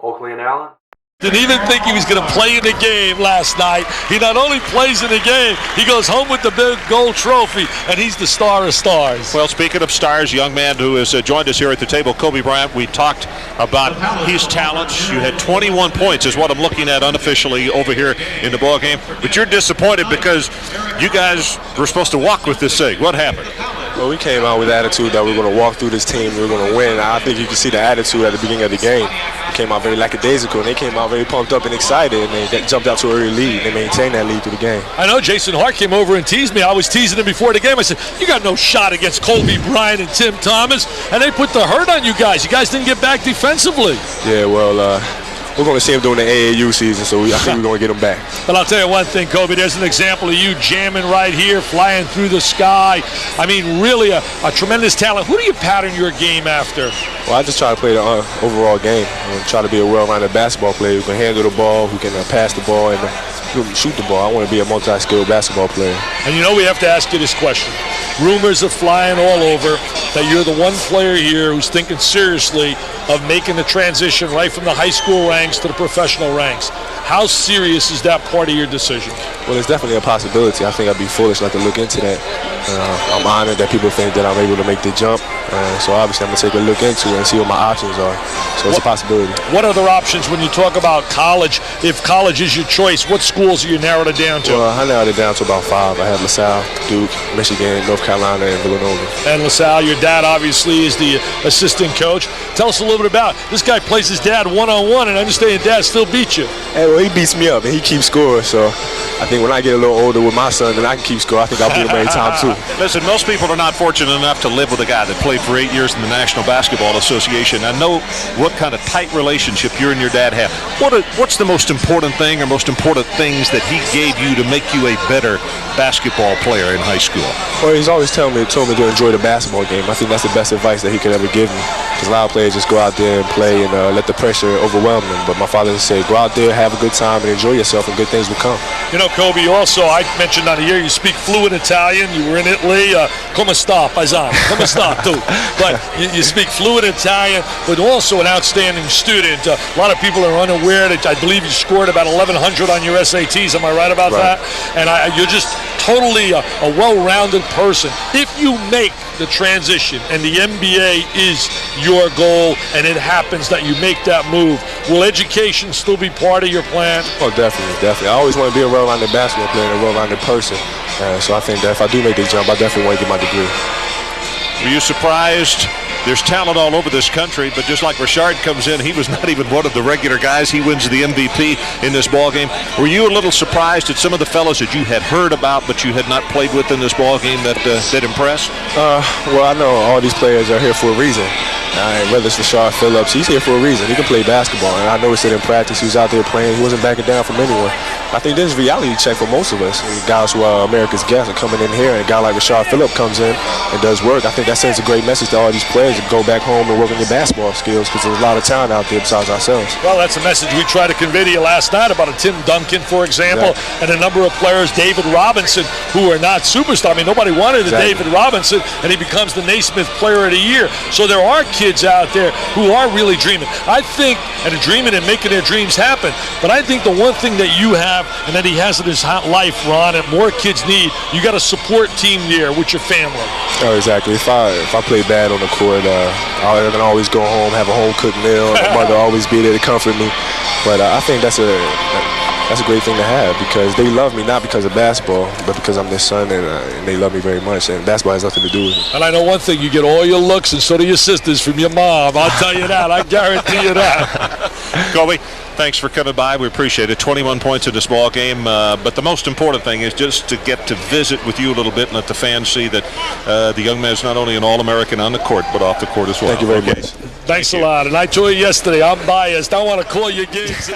Oakley and Allen. Didn't even think he was going to play in the game last night. He not only plays in the game, he goes home with the big gold trophy, and he's the star of stars. Well, speaking of stars, young man who has joined us here at the table, Kobe Bryant, we talked about his talents. You had 21 points is what I'm looking at unofficially over here in the ball game. But you're disappointed because you guys were supposed to walk with this thing. What happened? Well, we came out with the attitude that we were going to walk through this team, we were going to win. I think you can see the attitude at the beginning of the game. We came out very lackadaisical, and they came out very pumped up and excited, and they jumped out to an early lead. They maintained that lead through the game. I know Jason Hart came over and teased me. I was teasing him before the game. I said, you got no shot against Kobe Bryant and Tim Thomas, and they put the hurt on you guys. You guys didn't get back defensively. Yeah, well, we're going to see him during the AAU season, so I think we're going to get him back. But I'll tell you one thing, Kobe, there's an example of you jamming right here, flying through the sky. I mean, really a tremendous talent. Who do you pattern your game after? Well, I just try to play the overall game. I try to be a well-rounded basketball player who can handle the ball, who can pass the ball, and who can shoot the ball. I want to be a multi-skilled basketball player. And you know we have to ask you this question. Rumors are flying all over that you're the one player here who's thinking seriously of making the transition right from the high school ranks to the professional ranks. How serious is that part of your decision? Well, it's definitely a possibility. I think I'd be foolish not to look into that. I'm honored that people think that I'm able to make the jump. So obviously I'm going to take a look into it and see what my options are. So it's a possibility. What other options when you talk about college? If college is your choice, what schools are you narrowed it down to? Well, I narrowed it down to about 5. I have LaSalle, Duke, Michigan, North Carolina, and Villanova. And LaSalle, your dad obviously is the assistant coach. Tell us a little bit about this guy plays his dad one-on-one, and I understand your dad still beats you. Hey, well, he beats me up, and he keeps score. So I think when I get a little older with my son, then I can keep score. I think I'll beat him every time, too. Listen, most people are not fortunate enough to live with a guy that played for 8 years in the National Basketball Association. I know what kind of tight relationship you and your dad have. What's the most important thing or most important things that he gave you to make you a better basketball player in high school? Well, he's always told me to enjoy the basketball game. I think that's the best advice that he could ever give me. Because a lot of players just go out there and play and let the pressure overwhelm them. But my father said, go out there, have a good time, and enjoy yourself, and good things will come. You know, Kobe, also, I mentioned on here, you speak fluent Italian. You were in Italy. Come sta, paesano? Come sta, tu? But you speak fluent Italian, but also an outstanding student. A lot of people are unaware that I believe you scored about 1,100 on your SATs. Am I right about that? And you're just totally a well-rounded person. If you make the transition and the NBA is your goal and it happens that you make that move, will education still be part of your plan? Oh, definitely. I always want to be a well-rounded basketball player and a well-rounded person. So I think that if I do make the jump, I definitely want to get my degree. Were you surprised? There's talent all over this country, but just like Richard comes in, he was not even one of the regular guys. He wins the MVP in this ballgame. Were you a little surprised at some of the fellas that you had heard about but you had not played with in this ballgame that impressed? Well, I know all these players are here for a reason. Whether it's Rashard Phillips, he's here for a reason. He can play basketball, and I noticed it in practice. He was out there playing. He wasn't backing down from anyone. I think this is a reality check for most of us. And guys who are America's guests are coming in here, and a guy like Rashard Phillips comes in and does work. I think that sends a great message to all these players to go back home and work on your basketball skills, because there's a lot of talent out there besides ourselves. Well, that's a message we tried to convey to you last night about a Tim Duncan, for example, and a number of players, David Robinson, who are not superstars. I mean, nobody wanted a David Robinson, and he becomes the Naismith Player of the Year. So there are kids out there who are really dreaming. I think, and dreaming and making their dreams happen, but I think the one thing that you have and that he has in his life, Ron, and more kids need, you got a support team there with your family. Oh, exactly. If I play bad on the court, I can always go home, have a home-cooked meal, and my mother always be there to comfort me. But I think that's a great thing to have, because they love me not because of basketball, but because I'm their son, and they love me very much, and basketball has nothing to do with it. And I know one thing, you get all your looks, and so do your sisters from your mom. I'll tell you that. I guarantee you that. Kobe, thanks for coming by. We appreciate it. 21 points in this ball game, but the most important thing is just to get to visit with you a little bit and let the fans see that the young man is not only an All-American on the court, but off the court as well. Thank you very much. Thanks a lot. And I told you yesterday, I'm biased. I want to call your games.